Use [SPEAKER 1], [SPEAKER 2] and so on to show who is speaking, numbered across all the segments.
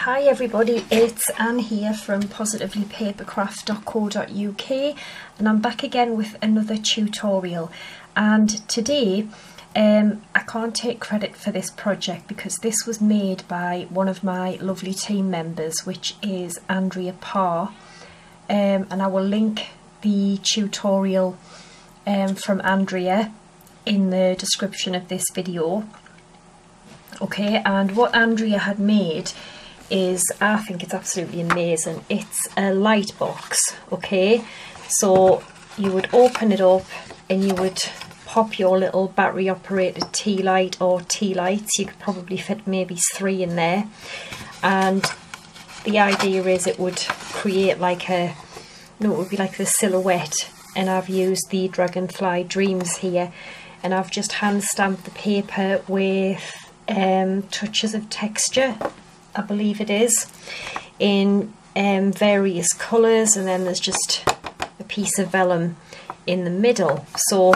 [SPEAKER 1] Hi everybody, it's Anne here from positivelypapercraft.co.uk and I'm back again with another tutorial. And today I can't take credit for this project because this was made by one of my lovely team members, which is Andrea Parr, and I will link the tutorial from Andrea in the description of this video. Okay, and what Andrea had made is, I think it's absolutely amazing. It's a light box. Okay, so you would open it up and you would pop your little battery operated tea light or tea lights. You could probably fit maybe 3 in there, and the idea is it would create like a, no, it would be like the silhouette. And I've used the Dragonfly Dreams here, and I've just hand stamped the paper with touches of texture, I believe it is, in various colours, and then there's just a piece of vellum in the middle. So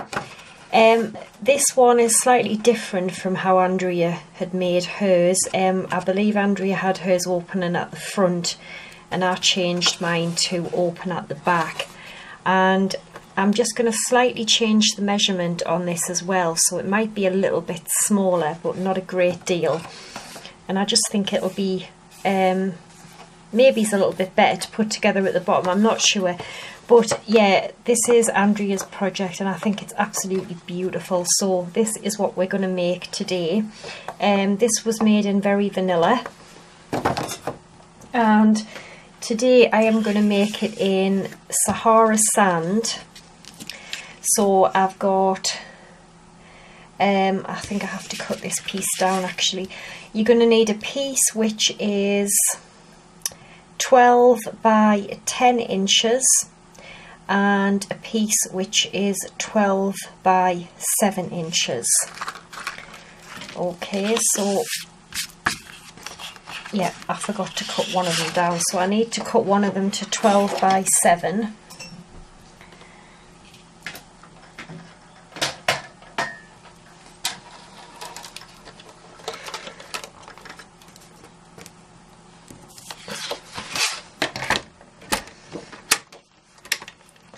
[SPEAKER 1] this one is slightly different from how Andrea had made hers. I believe Andrea had hers opening at the front and I changed mine to open at the back, and I'm just going to slightly change the measurement on this as well, so it might be a little bit smaller but not a great deal. And I just think it'll be maybe it's a little bit better to put together at the bottom, I'm not sure. But yeah, this is Andrea's project and I think it's absolutely beautiful. So this is what we're going to make today. This was made in Very Vanilla, and today I am going to make it in Sahara Sand. So I've got, I think I have to cut this piece down actually. You're going to need a piece which is 12 by 10 inches and a piece which is 12 by 7 inches. Okay, so yeah, I forgot to cut one of them down, so I need to cut one of them to 12 by 7.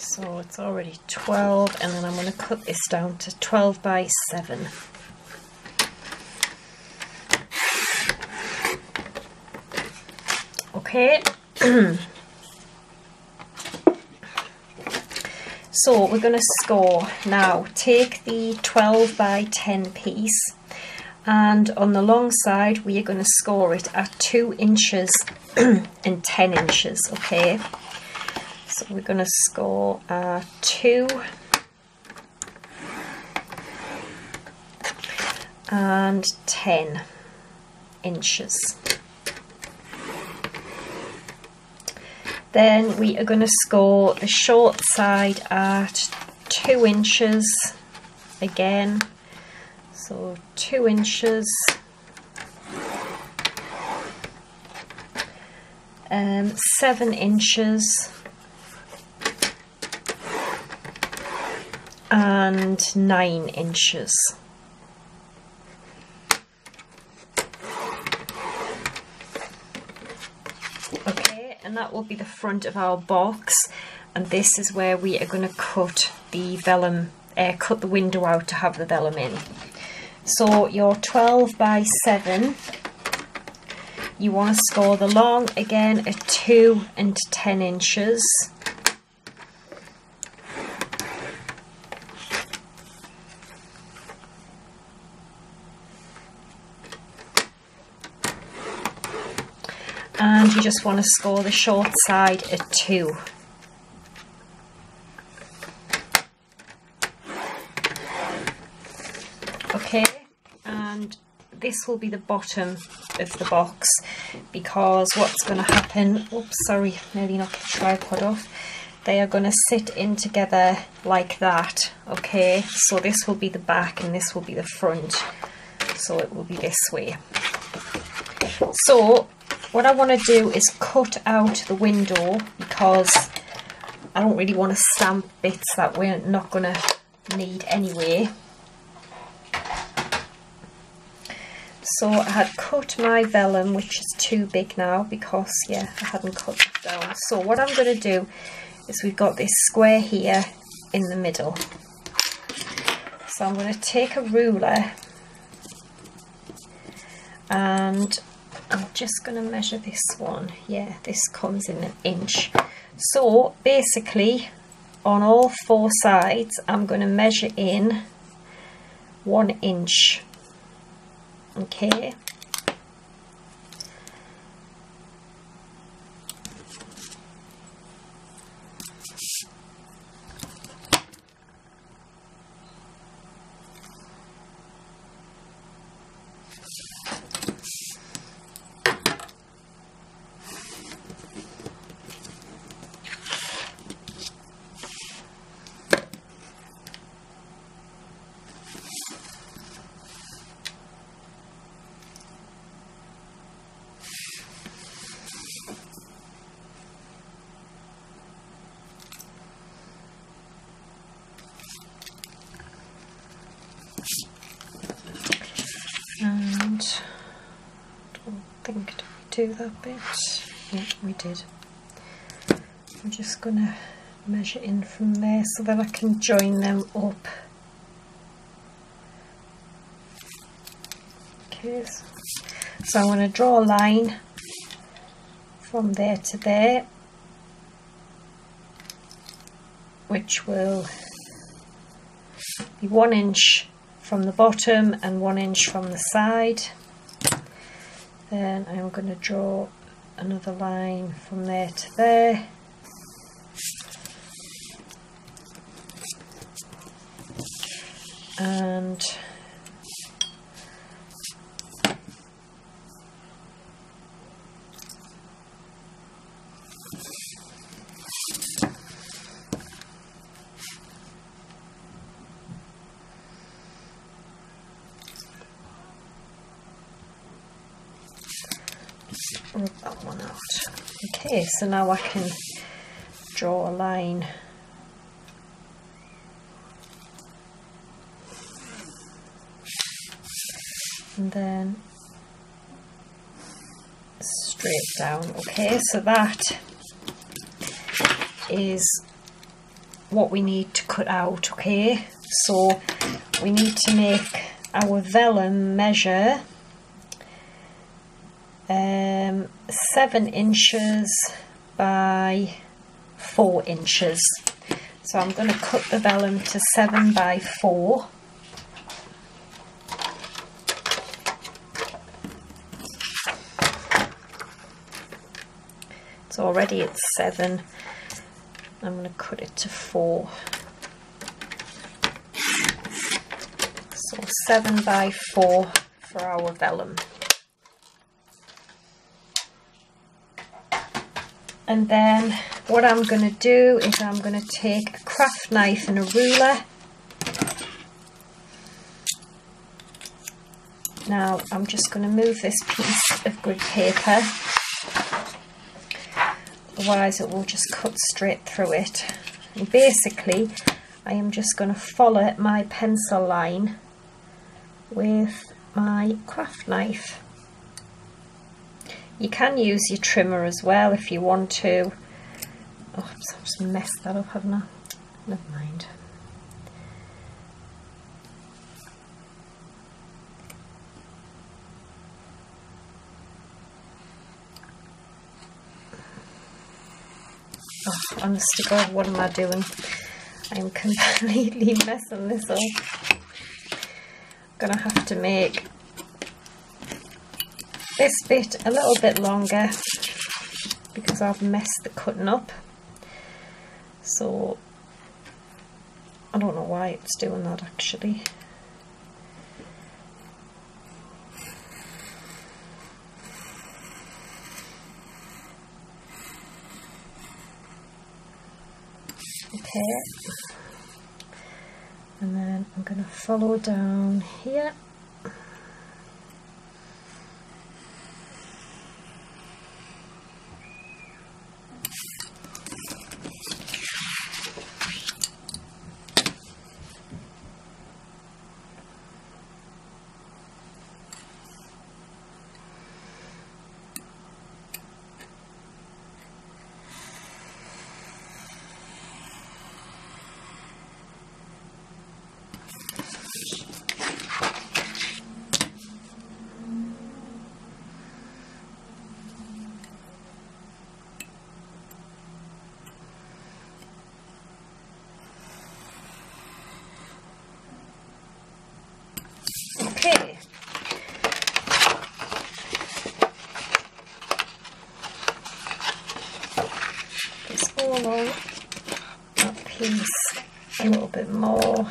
[SPEAKER 1] So it's already 12, and then I'm going to cut this down to 12 by 7. Okay. So we're going to score now. Take the 12 by 10 piece, and on the long side we are going to score it at 2 inches and 10 inches. Okay. So we're going to score 2 and 10 inches. Then we are going to score the short side at 2 inches again. So 2 inches. 7 inches. And 9 inches. Okay, and that will be the front of our box, and this is where we are going to cut the vellum, cut the window out to have the vellum in. So your 12 by 7, you want to score the long again at 2 and 10 inches. And you just want to score the short side at 2. Okay, and this will be the bottom of the box, because what's going to happen, oops, sorry, nearly knocked the tripod off. They are going to sit in together like that. Okay, so this will be the back and this will be the front. So it will be this way. So what I want to do is cut out the window, because I don't really want to stamp bits that we're not going to need anyway. So I had cut my vellum, which is too big now because, yeah, I hadn't cut it down. So what I'm going to do is we've got this square here in the middle. So I'm going to take a ruler and I'm just going to measure this one. Yeah, this comes in 1 inch. So basically on all 4 sides I'm going to measure in 1 inch. Okay. And I don't think, did we do that bit? Yeah, we did. I'm just going to measure in from there so that I can join them up. Okay, so I'm going to draw a line from there to there, which will be 1 inch from the bottom and 1 inch from the side. Then I'm going to draw another line from there to there. And rub that one out. Okay, so now I can draw a line and then straight down. Okay, so that is what we need to cut out. Okay, so we need to make our vellum measure 7 inches by 4 inches. So I'm going to cut the vellum to 7 by 4. It's already at 7. I'm going to cut it to 4. So 7 by 4 for our vellum. And then what I'm going to do is I'm going to take a craft knife and a ruler. Now I'm just going to move this piece of grid paper, otherwise it will just cut straight through it. And basically I am just going to follow my pencil line with my craft knife. You can use your trimmer as well if you want to. Oh, I've just messed that up, haven't I? Never mind. Oh, honest to God, what am I doing? I'm completely messing this up. I'm gonna have to make this bit a little bit longer because I've messed the cutting up. So I don't know why it's doing that actually. Okay, and then I'm going to follow down here. Okay. This all on that piece a little bit more.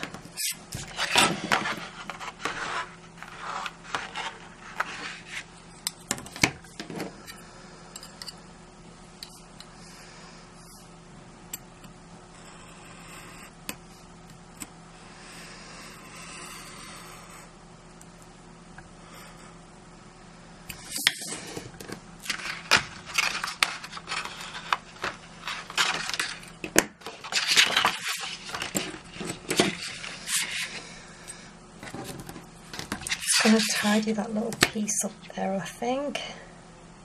[SPEAKER 1] I'm going to tidy that little piece up there, I think,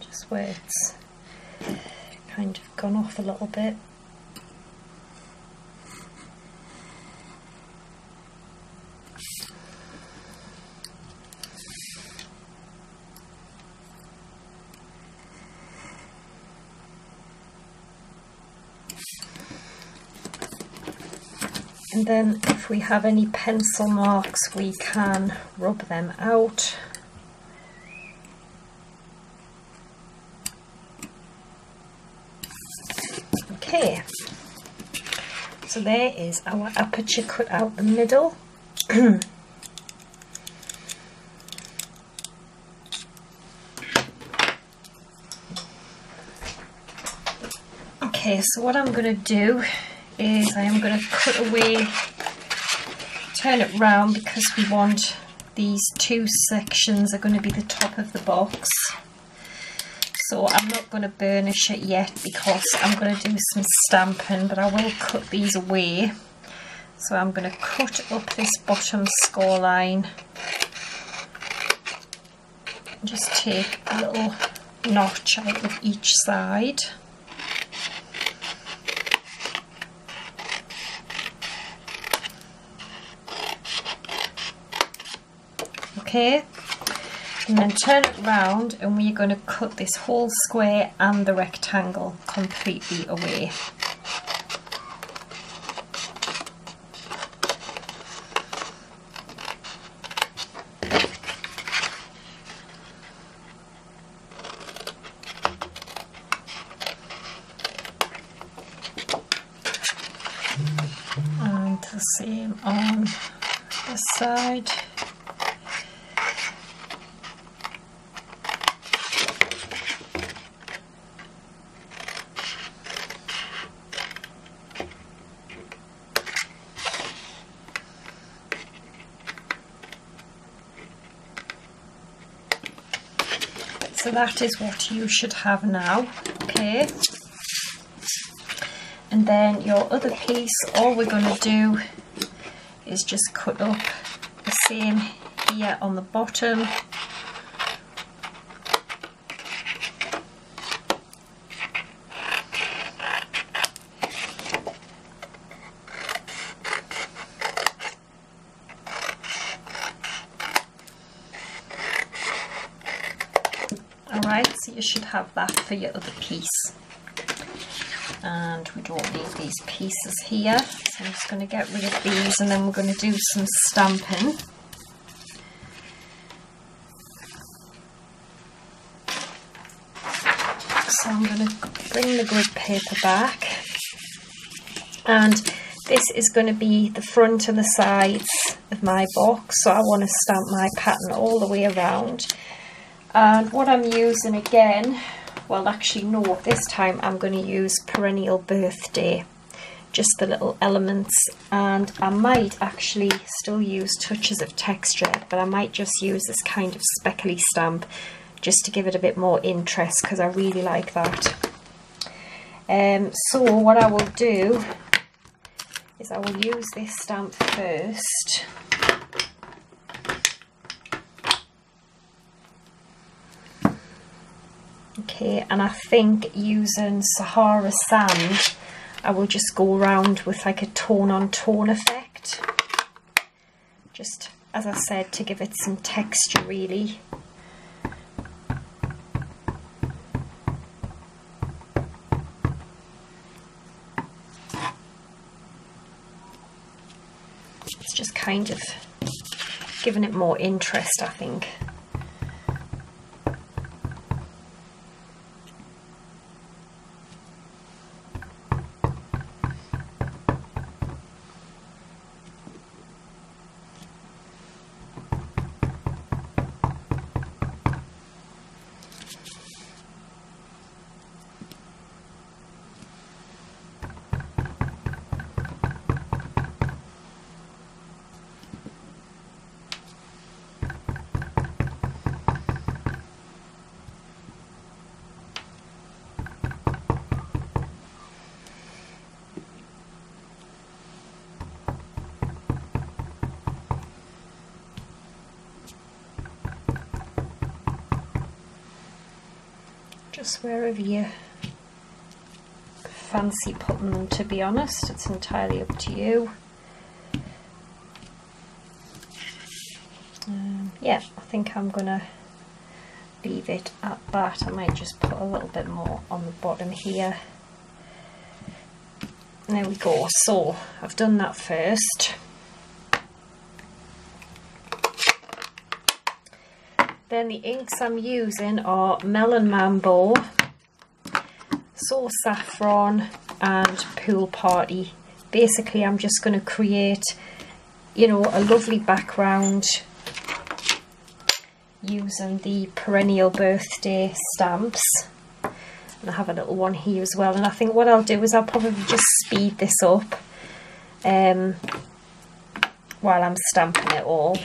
[SPEAKER 1] just where it's kind of gone off a little bit. And then if we have any pencil marks, we can rub them out. Okay, so there is our aperture cut out the middle. Okay, so what I'm going to do is I am going to cut away, turn it round, because we want these two sections are going to be the top of the box. So I'm not going to burnish it yet because I'm going to do some stamping, but I will cut these away. So I'm going to cut up this bottom score line, just take a little notch out of each side. Okay, and then turn it round, and we're going to cut this whole square and the rectangle completely away. And the same on this side. So that is what you should have now, okay? And then your other piece, all we're going to do is just cut up the same here on the bottom. Alright, so you should have that for your other piece. And we don't need these pieces here, so I'm just going to get rid of these, and then we're going to do some stamping. So I'm going to bring the grid paper back, and this is going to be the front and the sides of my box, so I want to stamp my pattern all the way around. And what I'm using again, well actually no, this time I'm going to use Perennial Birthday, just the little elements, and I might actually still use Touches of Texture, but I might just use this kind of speckly stamp just to give it a bit more interest, because I really like that. So what I will do is I will use this stamp first. Okay, and I think using Sahara Sand, I will just go around with like a tone on tone effect. Just, as I said, to give it some texture really. It's just kind of giving it more interest, I think. Just wherever you fancy putting them, to be honest, it's entirely up to you. Yeah, I think I'm gonna leave it at that. I might just put a little bit more on the bottom here. There we go. So I've done that first. Then the inks I'm using are Melon Mambo, So Saffron and Pool Party. Basically I'm just going to create, you know, a lovely background using the perennial birthday stamps. And I have a little one here as well, and I think what I'll do is I'll probably just speed this up while I'm stamping it all.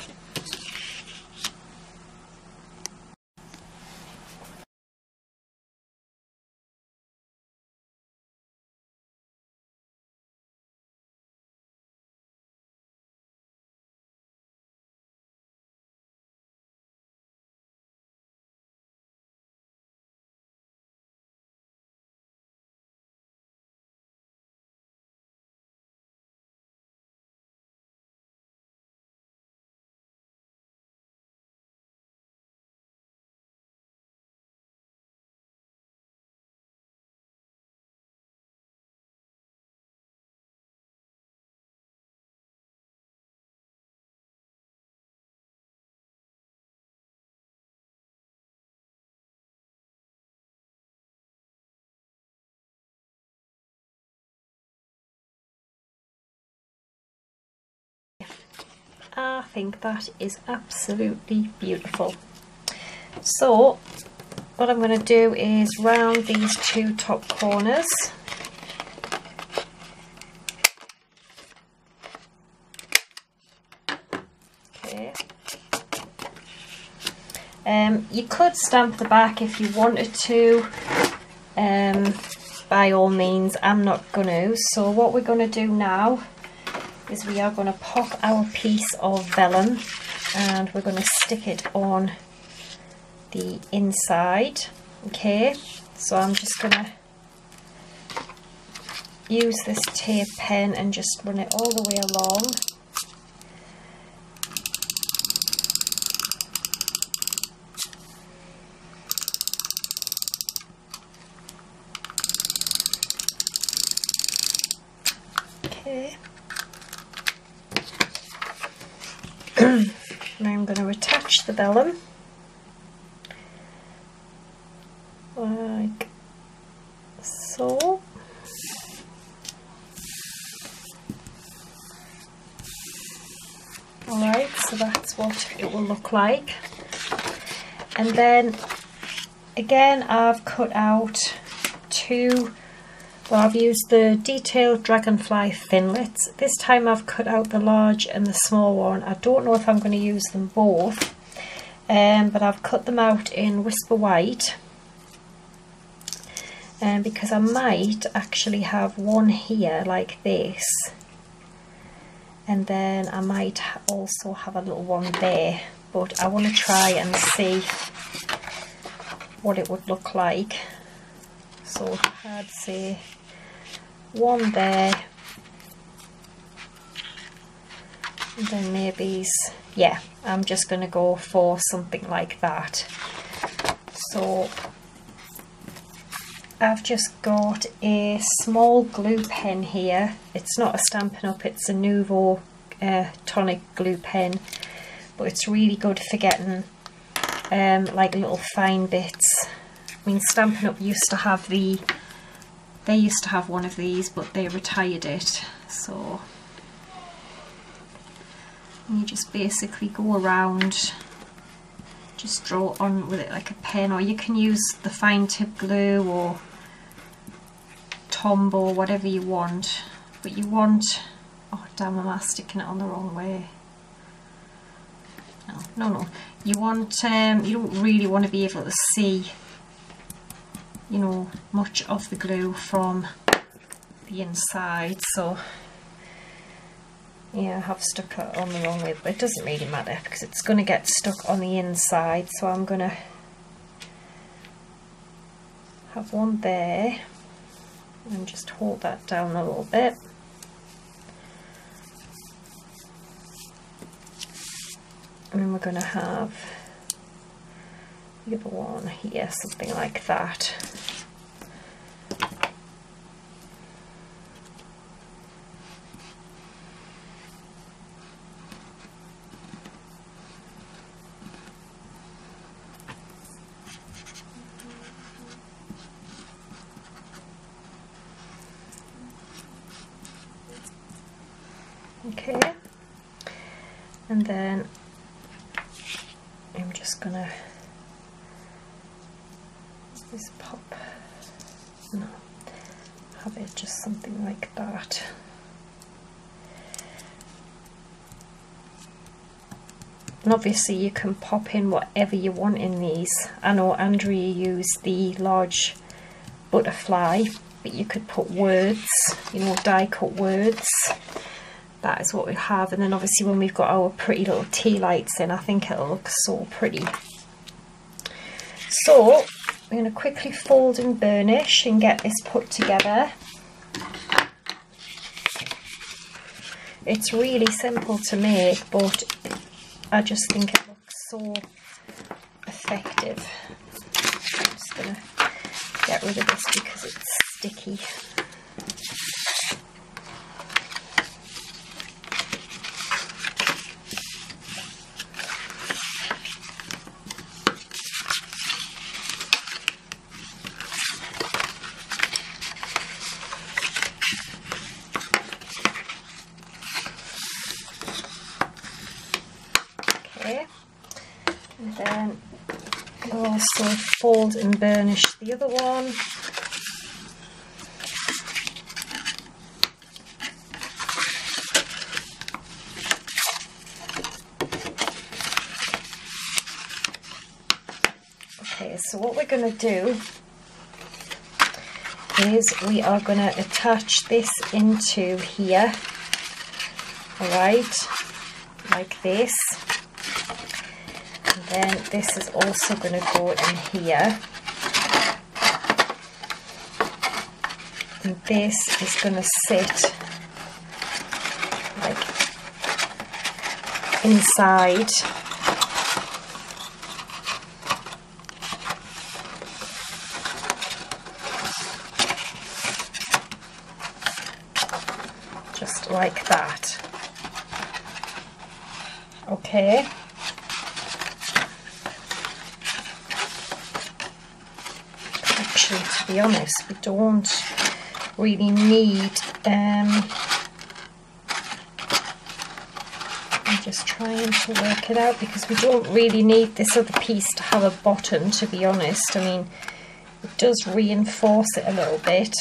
[SPEAKER 1] I think that is absolutely beautiful. So what I'm going to do is round these two top corners. Okay. You could stamp the back if you wanted to. By all means, I'm not going to. So what we're going to do now is we are going to pop our piece of vellum and we're going to stick it on the inside. Okay, so I'm just going to use this tape pen and just run it all the way along. Okay. Now I'm going to attach the vellum like so. Alright, so that's what it will look like. And then again I've cut out two, well, I've used the detailed Dragonfly thinlits. This time I've cut out the large and the small one. I don't know if I'm going to use them both, but I've cut them out in Whisper White, because I might actually have one here like this, and then I might also have a little one there, but I want to try and see what it would look like. So I'd say one there, and then maybe, yeah, I'm just going to go for something like that. So I've just got a small glue pen here. It's not a Stampin' Up, it's a Nuvo tonic glue pen, but it's really good for getting like little fine bits. I mean, Stampin' Up! Used to have they used to have one of these, but they retired it. So you just basically go around, just draw on with it like a pen, or you can use the fine tip glue or Tombow, whatever you want. But you want, oh damn, am I sticking it on the wrong way? No. You want, you don't really want to be able to see, you know, much of the glue from the inside. So yeah, I have stuck it on the wrong way, but it doesn't really matter because it's going to get stuck on the inside. So I'm going to have one there and just hold that down a little bit. And then we're going to have the other one here, something like that. Okay, and then I'm just gonna this pop, no, have it just something like that. And obviously you can pop in whatever you want in these. I know Andrea used the large butterfly, but you could put words, you know, die cut words. That is what we have. And then obviously when we've got our pretty little tea lights in, I think it'll look so pretty. So I'm going to quickly fold and burnish and get this put together. It's really simple to make, but I just think it looks so effective. I'm just going to get rid of this because it's sticky. And then I'll also fold and burnish the other one. Okay, so what we're going to do is we are going to attach this into here, alright, like this. Then this is also going to go in here, and this is going to sit like inside. Just like that. Okay. To be honest, we don't really need I'm just trying to work it out because we don't really need this other piece to have a bottom, to be honest. I mean, it does reinforce it a little bit.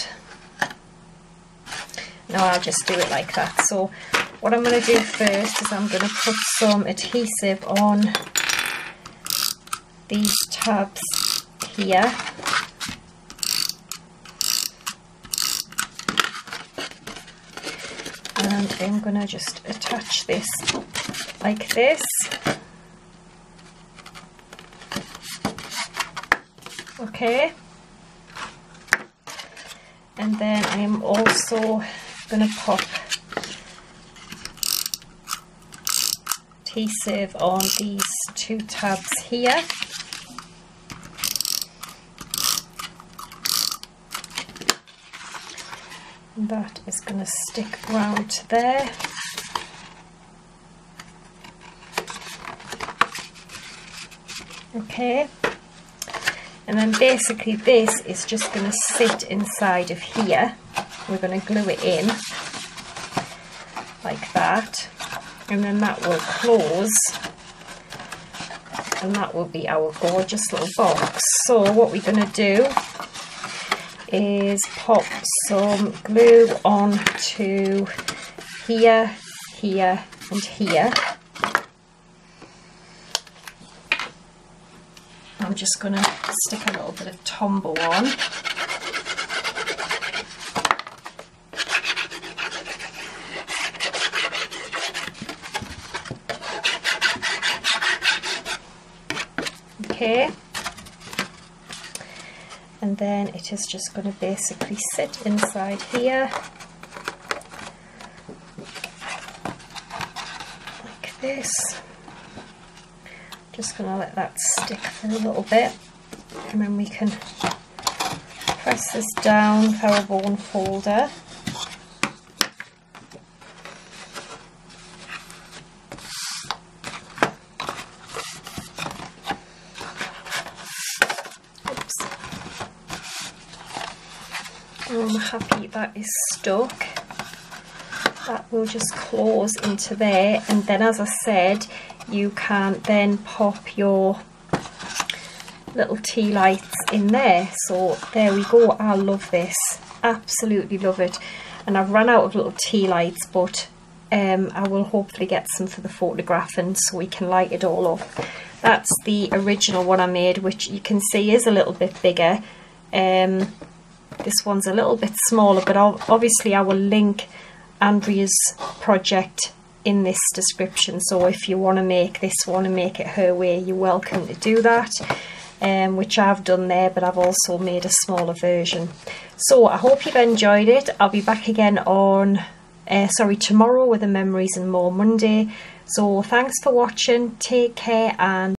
[SPEAKER 1] No, I'll just do it like that. So what I'm going to do first is I'm going to put some adhesive on these tabs here. And I'm going to just attach this like this. Okay. And then I am also going to pop adhesive on these two tabs here. And that is going to stick round to there. Okay, and then basically this is just going to sit inside of here. We're going to glue it in like that, and then that will close, and that will be our gorgeous little box. So what we're going to do is pop some glue on to here, here and here. I'm just going to stick a little bit of Tombow on. Okay, and then it is just going to basically sit inside here like this. Just going to let that stick for a little bit, and then we can press this down with our bone folder. I'm happy that is stuck. That will just close into there, and then, as I said, you can then pop your little tea lights in there. So there we go. I love this, absolutely love it. And I've run out of little tea lights, but I will hopefully get some for the photographing so we can light it all up. That's the original one I made, which you can see is a little bit bigger. This one's a little bit smaller, but obviously I will link Andrea's project in this description, so if you want to make this one and make it her way, you're welcome to do that, which I've done there, but I've also made a smaller version. So I hope you've enjoyed it. I'll be back again on tomorrow with a Memories and More Monday. So thanks for watching, take care, and